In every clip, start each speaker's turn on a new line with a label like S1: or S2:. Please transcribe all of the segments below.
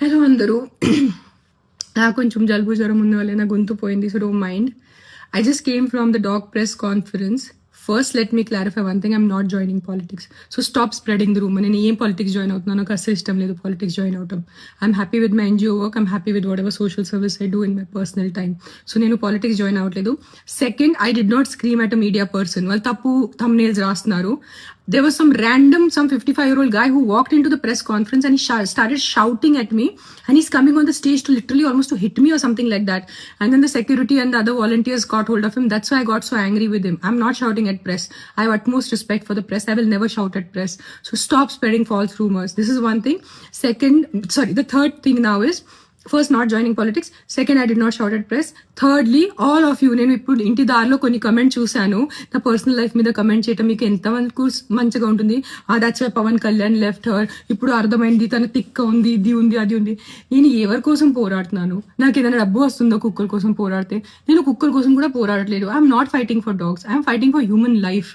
S1: Hello అందరూ. నాకు కొంచెం జలుబు జ్వరం ఉన్న వల్ల నా గొంతు పోయింది, so don't mind. I just came from the dog press conference. First, let me clarify one thing. I'm not joining politics. So stop spreading the rumor. నేను ఏం పాలిటిక్స్ జాయిన్ అవుతున్నాను, నాకు అసలు ఇష్టం లేదు పాలిటిక్స్ జాయిన్ అవటం. I'm happy with my NGO work. I'm happy with whatever social service I do in my personal time. So నేను politics join అవ్వట్లేదు. Second, I did not scream at a media person. వాళ్ళు తప్పు thumbnails రాస్తున్నారు. There was some 55-year-old guy who walked into the press conference and he started shouting at me, and he's coming on the stage to literally almost to hit me or something like that. And then the security and the other volunteers got hold of him. That's why I got so angry with him. I'm not shouting at press. I have utmost respect for the press. I will never shout at press. So stop spreading false rumors. This is one thing. The third thing now is, first not joining politics. Second, I did not shout at press. Thirdly, all of you, నేను ఇప్పుడు ఇంటి దారిలో కొన్ని comment చూశాను. నా personal life మీద comment చేయటం మీకు ఎంతవరకు మంచిగా ఉంటుంది? That's why Pawan Kalyan left her. ఇప్పుడు అర్థమైంది తన తిక్క ఉంది, ఇది ఉంది, అది ఉంది. నేను ఎవరి కోసం పోరాడుతున్నాను? నాకు ఏదైనా డబ్బు వస్తుందో కుక్కల కోసం పోరాడితే? నేను కుక్కల కోసం కూడా పోరాడట్లేదు. I'm not fighting for dogs, I'm fighting for human life.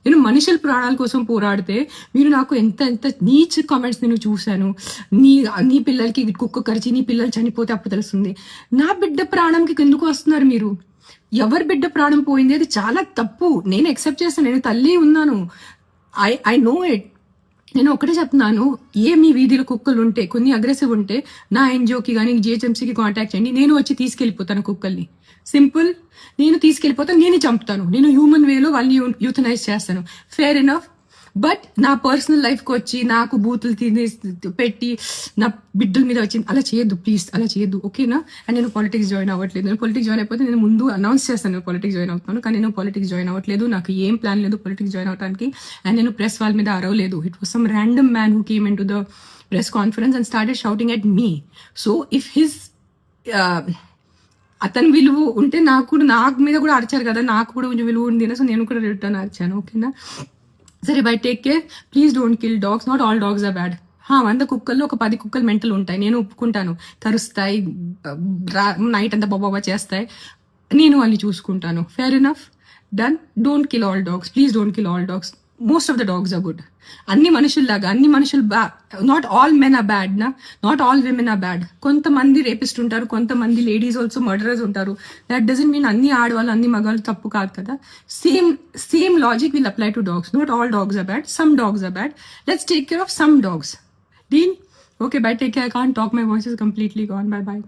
S1: నేను మనుషుల ప్రాణాల కోసం పోరాడితే మీరు నాకు ఎంత నీచ్ కామెంట్స్ నేను చూశాను. నీ పిల్లలకి కుక్క కరిచి నీ పిల్లలు చనిపోతే అప్పుడు తెలుస్తుంది. నా బిడ్డ ప్రాణంకి ఎందుకు వస్తున్నారు మీరు? ఎవరి బిడ్డ ప్రాణం పోయింది అది చాలా తప్పు. నేను యాక్సెప్ట్ చేస్తాను, నేను తల్లి ఉన్నాను. I know it. నేను ఒకటే చెప్తున్నాను, మీ వీధిలో కుక్కలు ఉంటే, కొన్ని అగ్రెసివ్ ఉంటే నా ఎన్జిఓకి కానీ జిహెచ్ఎంసీకి కాంటాక్ట్ చేయండి. నేను వచ్చి తీసుకెళ్ళిపోతాను కుక్కల్ని. సింపుల్. నేను తీసుకెళ్ళిపోతాను, నేను చంపుతాను. నేను హ్యూమన్ వేలో వాళ్ళని యూథనైజ్ చేస్తాను. Fair enough. బట్ నా పర్సనల్ లైఫ్కి వచ్చి నాకు బూతులు పెట్టి నా బిడ్డల మీద వచ్చి అలా చేయొద్దు ప్లీజ్, అలా చేయొద్దు, ఓకేనా? అండ్ నేను పాలిటిక్స్ జాయిన్ అవ్వట్లేదు. నేను పాలిటిక్స్ జాయిన్ అయిపోతే నేను ముందు అనౌన్స్ చేస్తాను పాలిటిక్స్ జాయిన్ అవుతాను, కానీ నేను పాలిటిక్స్ జాయిన్ అవ్వట్లేదు. నాకు ఏం ప్లాన్ లేదు పాలిటిక్స్ జాయిన్ అవడానికి. అండ్ నేను ప్రెస్ వాళ్ళ మీద అరవలేదు. It was some random man who came in to the press conference and started shouting at me. So if his అతని విలువ ఉంటే నాకు మీద కూడా అరిచారు కదా, నాకు కూడా కొంచెం విలువ ఉంది. సో నేను కూడా రిటర్న్ అరిచాను, ఓకేనా? సరే, bye, take care. Please don't kill dogs. Not all dogs are bad. 100 కుక్కల్లో ఒక 10 కుక్కలు మెంటల్ ఉంటాయి, నేను ఒప్పుకుంటాను. కరుస్తాయి, నైట్ అంతా బాబా చేస్తాయి, నేను వాళ్ళని చూసుకుంటాను. Fair enough, done. Don't kill all dogs, please don't kill all dogs. Most of the dogs are good. అన్ని మనుషుల్లాగా అన్ని మనుషులు not all men are bad నా, not all women are bad. కొంతమంది రేపిస్ట్ ఉంటారు, కొంతమంది లేడీస్ ఆల్సో మర్డరర్స్ ఉంటారు. That doesn't mean అన్ని ఆడవాళ్ళు అన్ని మగాళ్ళు తప్పు కాదు కదా. Same logic will apply to dogs. Not all dogs are bad, some dogs are bad. Let's take care of some dogs. Deal? Okay, by, take care. I can't talk, my voice is completely gone. By by.